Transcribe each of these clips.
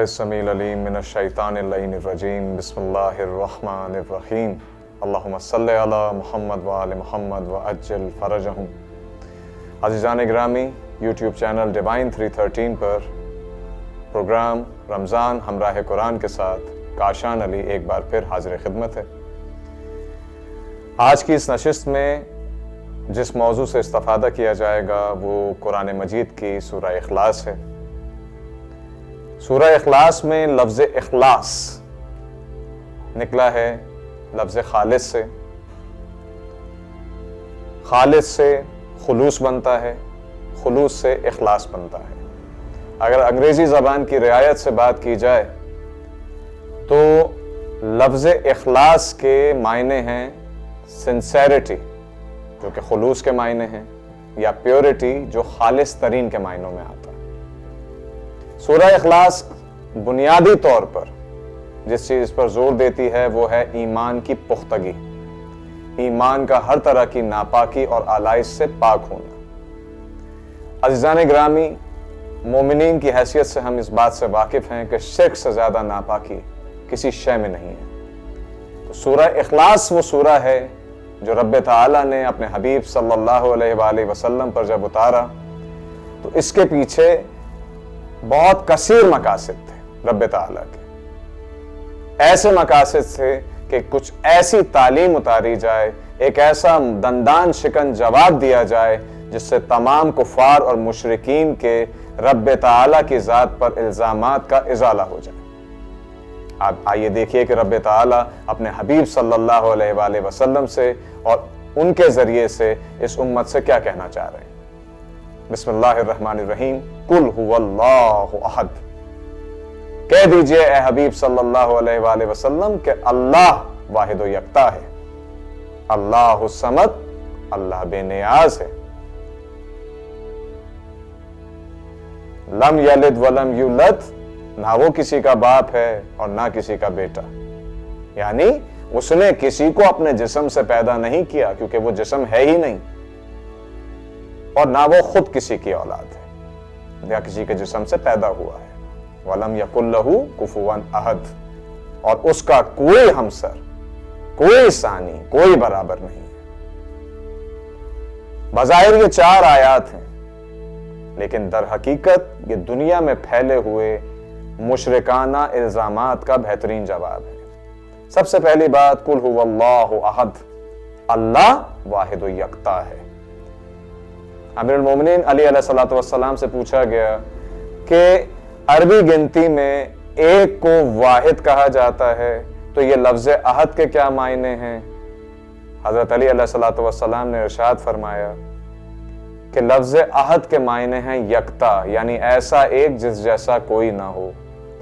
السمیع العلیم من الشیطان اللعین الرجیم بسم اللہ الرحمن الرحیم اللہم صلی علی محمد وآل محمد وعجل فرجہم۔ عزیزان گرامی، یوٹیوب چینل ڈیوائن 313 پر پروگرام رمضان ہمراہ قرآن کے ساتھ کاشان علی ایک بار پھر حاضر خدمت ہے۔ آج کی اس نشست میں جس موضوع سے استفادہ کیا جائے گا وہ قرآن مجید کی سورہ اخلاص ہے۔ سورہ اخلاص میں لفظ اخلاص نکلا ہے لفظ خالص سے۔ خالص سے خلوص بنتا ہے، خلوص سے اخلاص بنتا ہے۔ اگر انگریزی زبان کی رعایت سے بات کی جائے تو لفظ اخلاص کے معنی ہیں سنسیریٹی جو کہ خلوص کے معنی ہیں، یا پیورٹی جو خالص ترین کے معنوں میں آتا ہے۔ سورہ اخلاص بنیادی طور پر جس چیز پر زور دیتی ہے وہ ہے ایمان کی پختگی، ایمان کا ہر طرح کی ناپاکی اور آلائش سے پاک ہونا۔ عزیزان گرامی، مومنین کی حیثیت سے ہم اس بات سے واقف ہیں کہ شرک سے زیادہ ناپاکی کسی شے میں نہیں ہے۔ تو سورہ اخلاص وہ سورہ ہے جو رب تعالیٰ نے اپنے حبیب صلی اللہ علیہ وآلہ وسلم پر جب اتارا تو اس کے پیچھے بہت کثیر مقاصد تھے رب تعالیٰ کے۔ ایسے مقاصد تھے کہ کچھ ایسی تعلیم اتاری جائے، ایک ایسا دندان شکن جواب دیا جائے جس سے تمام کفار اور مشرکین کے رب تعالیٰ کی ذات پر الزامات کا ازالہ ہو جائے۔ آپ آئیے دیکھیے کہ رب تعالیٰ اپنے حبیب صلی اللہ علیہ وآلہ وسلم سے اور ان کے ذریعے سے اس امت سے کیا کہنا چاہ رہے ہیں۔ بسم اللہ الرحمن الرحیم، قل هو اللہ احد۔ کہہ دیجئے اے حبیب صلی اللہ علیہ وآلہ وسلم کہ اللہ واحد و یکتا ہے، اللہ الصمد، اللہ بے نیاز ہے، لم یلد ولم یولد، نہ وہ کسی کا باپ ہے اور نہ کسی کا بیٹا، یعنی اس نے کسی کو اپنے جسم سے پیدا نہیں کیا کیونکہ وہ جسم ہے ہی نہیں، اور نہ وہ خود کسی کی اولاد ہے یا کسی کے جسم سے پیدا ہوا ہے۔ وَلَمْ يَكُنْ لَهُ كُفُوًا أَحَدٌ، اور اس کا کوئی ہمسر، کوئی ثانی، کوئی برابر نہیں ہے۔ بظاہر یہ 4 آیات ہیں، لیکن در حقیقت یہ دنیا میں پھیلے ہوئے مشرکانہ الزامات کا بہترین جواب ہے۔ سب سے پہلی بات، قُلْ هُوَ اللَّهُ أَحَدٌ، اللہ واحد و یکتا ہے۔ امیر المومنین علی علیہ السلام سے پوچھا گیا کہ عربی گنتی میں ایک کو واحد کہا جاتا ہے تو یہ لفظ احد کے کیا معنی ہیں؟ حضرت علی علیہ السلام نے ارشاد فرمایا کہ لفظ احد کے معنی ہیں یکتا، یعنی ایسا ایک جس جیسا کوئی نہ ہو۔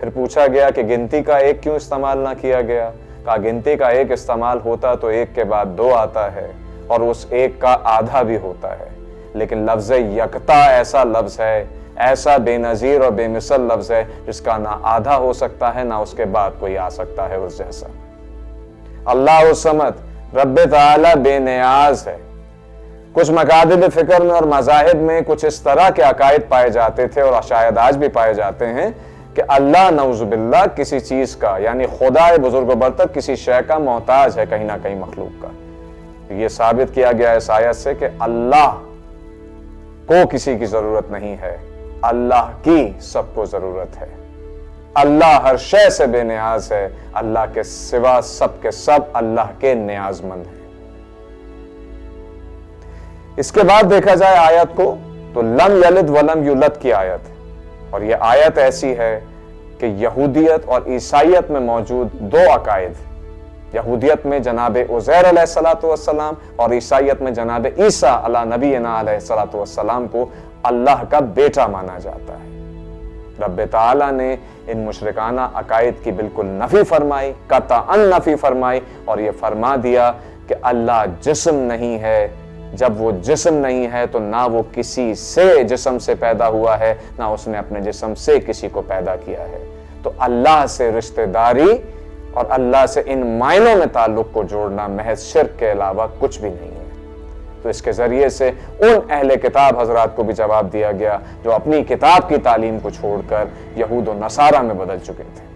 پھر پوچھا گیا کہ گنتی کا ایک کیوں استعمال نہ کیا گیا؟ کہا گنتی کا ایک استعمال ہوتا تو ایک کے بعد 2 آتا ہے اور اس ایک کا آدھا بھی ہوتا ہے، لیکن لفظ یکتا ایسا لفظ ہے، ایسا بے نظیر اور بے مثل لفظ ہے جس کا نہ آدھا ہو سکتا ہے نہ اس کے بعد کوئی آ سکتا ہے اس جیسا۔ اللہ الصمد، رب تعالیٰ بے نیاز ہے۔ کچھ مقادب فکر میں اور مذاہب میں کچھ اس طرح کے عقائد پائے جاتے تھے اور شاید آج بھی پائے جاتے ہیں کہ اللہ نعوذ باللہ کسی چیز کا، یعنی خدا بزرگ و برتر کسی شے کا محتاج ہے کہیں نہ کہیں مخلوق کا۔ یہ ثابت کیا گیا اس آیت سے کہ اللہ کو کسی کی ضرورت نہیں ہے، اللہ کی سب کو ضرورت ہے۔ اللہ ہر شے سے بے نیاز ہے، اللہ کے سوا سب کے سب اللہ کے نیاز مند ہیں۔ اس کے بعد دیکھا جائے آیت کو تو لم یلد ولم یولد کی آیت ہے، اور یہ آیت ایسی ہے کہ یہودیت اور عیسائیت میں موجود 2 عقائد، یہودیت میں جناب عزیر علیہ السلام اور عیسائیت میں جناب عیسیٰ علی نبینا علیہ السلام کو اللہ کا بیٹا مانا جاتا ہے۔ رب تعالیٰ نے ان مشرکانہ عقائد کی بالکل نفی فرمائی، قطعاً نفی فرمائی، اور یہ فرما دیا کہ اللہ جسم نہیں ہے۔ جب وہ جسم نہیں ہے تو نہ وہ کسی سے جسم سے پیدا ہوا ہے نہ اس نے اپنے جسم سے کسی کو پیدا کیا ہے۔ تو اللہ سے رشتہ داری اور اللہ سے ان معنوں میں تعلق کو جوڑنا محض شرک کے علاوہ کچھ بھی نہیں ہے۔ تو اس کے ذریعے سے ان اہل کتاب حضرات کو بھی جواب دیا گیا جو اپنی کتاب کی تعلیم کو چھوڑ کر یہود و نصارہ میں بدل چکے تھے۔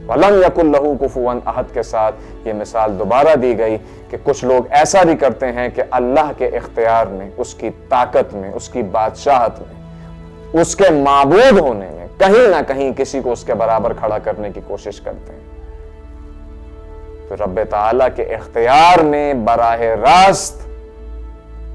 وَلَمْ يَكُنْ لَهُ كُفُوًا أَحَدٌ کے ساتھ یہ مثال دوبارہ دی گئی کہ کچھ لوگ ایسا بھی کرتے ہیں کہ اللہ کے اختیار میں، اس کی طاقت میں، اس کی بادشاہت میں، اس کے معبود ہونے میں کہیں نہ کہیں کسی کو اس کے برابر کھڑا کرنے کی کوشش کرتے ہیں۔ تو رب تعالیٰ کے اختیار میں براہ راست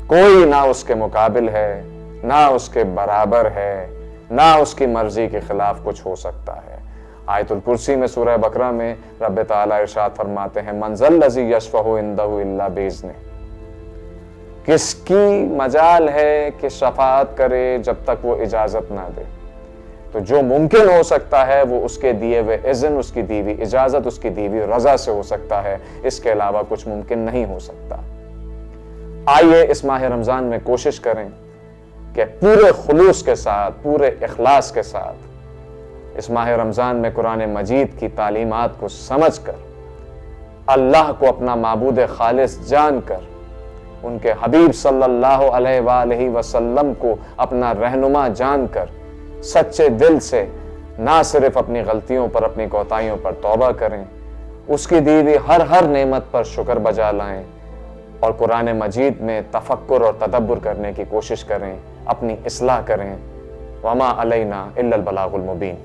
کوئی نہ اس کے مقابل ہے، نہ اس کے برابر ہے، نہ اس کی مرضی کے خلاف کچھ ہو سکتا ہے۔ آیت الکرسی میں سورہ بقرہ میں رب تعالیٰ ارشاد فرماتے ہیں من ذا الذی یشفع عندہ الا باذنہ، کس کی مجال ہے کہ شفاعت کرے جب تک وہ اجازت نہ دے؟ تو جو ممکن ہو سکتا ہے وہ اس کے دیے ہوئے اذن، اس کی دی ہوئی اجازت، اس کی دی ہوئی رضا سے ہو سکتا ہے، اس کے علاوہ کچھ ممکن نہیں ہو سکتا۔ آئیے اس ماہ رمضان میں کوشش کریں کہ پورے خلوص کے ساتھ، پورے اخلاص کے ساتھ اس ماہ رمضان میں قرآن مجید کی تعلیمات کو سمجھ کر، اللہ کو اپنا معبود خالص جان کر، ان کے حبیب صلی اللہ علیہ وآلہ وسلم کو اپنا رہنما جان کر سچے دل سے نہ صرف اپنی غلطیوں پر، اپنی کوتاہیوں پر توبہ کریں، اس کی دی ہوئی ہر نعمت پر شکر بجا لائیں اور قرآن مجید میں تفکر اور تدبر کرنے کی کوشش کریں، اپنی اصلاح کریں۔ وما علینا الا البلاغ المبین۔